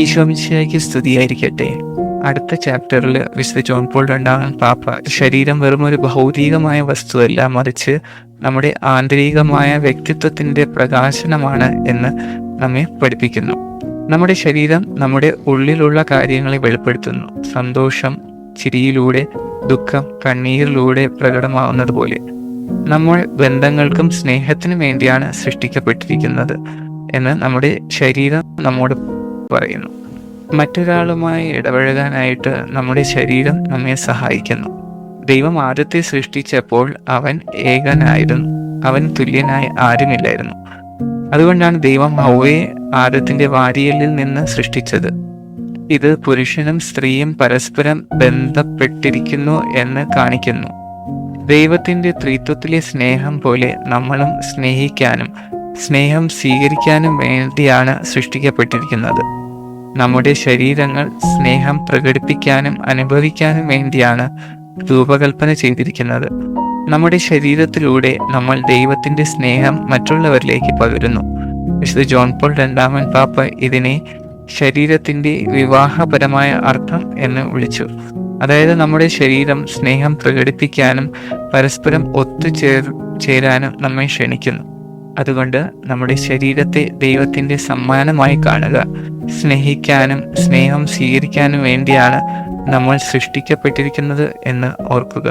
ഈശോമിശിഹായ്ക്ക് സ്തുതിയായിരിക്കട്ടെ. അടുത്ത ചാപ്റ്ററിൽ വിശുദ്ധ ജോൺ പോൾ രണ്ടാമൻ പാപ്പ ശരീരം വെറുമൊരു ഭൗതികമായ വസ്തുവല്ല, മറിച്ച് നമ്മുടെ ആന്തരികമായ വ്യക്തിത്വത്തിൻ്റെ പ്രകാശനമാണ് എന്ന് നമ്മെ പഠിപ്പിക്കുന്നു. നമ്മുടെ ശരീരം നമ്മുടെ ഉള്ളിലുള്ള കാര്യങ്ങളെ വെളിപ്പെടുത്തുന്നു. സന്തോഷം ചിരിയിലൂടെ, ദുഃഖം കണ്ണീരിലൂടെ പ്രകടമാവുന്നത് പോലെ നമ്മൾ ബന്ധങ്ങൾക്കും സ്നേഹത്തിനും വേണ്ടിയാണ് സൃഷ്ടിക്കപ്പെട്ടിരിക്കുന്നത് എന്ന് നമ്മുടെ ശരീരം നമ്മോട് പറയുന്നു. മറ്റൊരാളുമായി ഇടപഴകാനായിട്ട് നമ്മുടെ ശരീരം നമ്മെ സഹായിക്കുന്നു. ദൈവം ആദ്യത്തെ സൃഷ്ടിച്ചപ്പോൾ അവൻ ഏകനായിരുന്നു, അവൻ തുല്യനായി ആരുമില്ലായിരുന്നു. അതുകൊണ്ടാണ് ദൈവം ഹൗവയെ ആദത്തിന്റെ വാരിയലിൽ നിന്ന് സൃഷ്ടിച്ചത്. ഇത് പുരുഷനും സ്ത്രീയും പരസ്പരം ബന്ധപ്പെട്ടിരിക്കുന്നു എന്ന് കാണിക്കുന്നു. ദൈവത്തിന്റെ ത്രിത്വത്തിലെ സ്നേഹം പോലെ നമ്മളും സ്നേഹിക്കാനും സ്നേഹം സ്വീകരിക്കാനും വേണ്ടിയാണ് സൃഷ്ടിക്കപ്പെട്ടിരിക്കുന്നത്. നമ്മുടെ ശരീരങ്ങൾ സ്നേഹം പ്രകടിപ്പിക്കാനും അനുഭവിക്കാനും വേണ്ടിയാണ് രൂപകൽപ്പന ചെയ്തിരിക്കുന്നത്. നമ്മുടെ ശരീരത്തിലൂടെ നമ്മൾ ദൈവത്തിന്റെ സ്നേഹം മറ്റുള്ളവരിലേക്ക് പകരുന്നു. വിശുദ്ധ ജോൺ പോൾ രണ്ടാമൻ പാപ്പ ഇതിനെ ശരീരത്തിന്റെ വിവാഹപരമായ അർത്ഥം എന്ന് വിളിച്ചു. അതായത് നമ്മുടെ ശരീരം സ്നേഹം പ്രകടിപ്പിക്കാനും പരസ്പരം ഒത്തുചേരാനും നമ്മെ ക്ഷണിക്കുന്നു. അതുകൊണ്ട് നമ്മുടെ ശരീരത്തെ ദൈവത്തിന്റെ സമ്മാനമായി കാണുക. സ്നേഹിക്കാനും സ്നേഹം സ്വീകരിക്കാനും വേണ്ടിയാണ് നമ്മൾ സൃഷ്ടിക്കപ്പെട്ടിരിക്കുന്നത് എന്ന് ഓർക്കുക.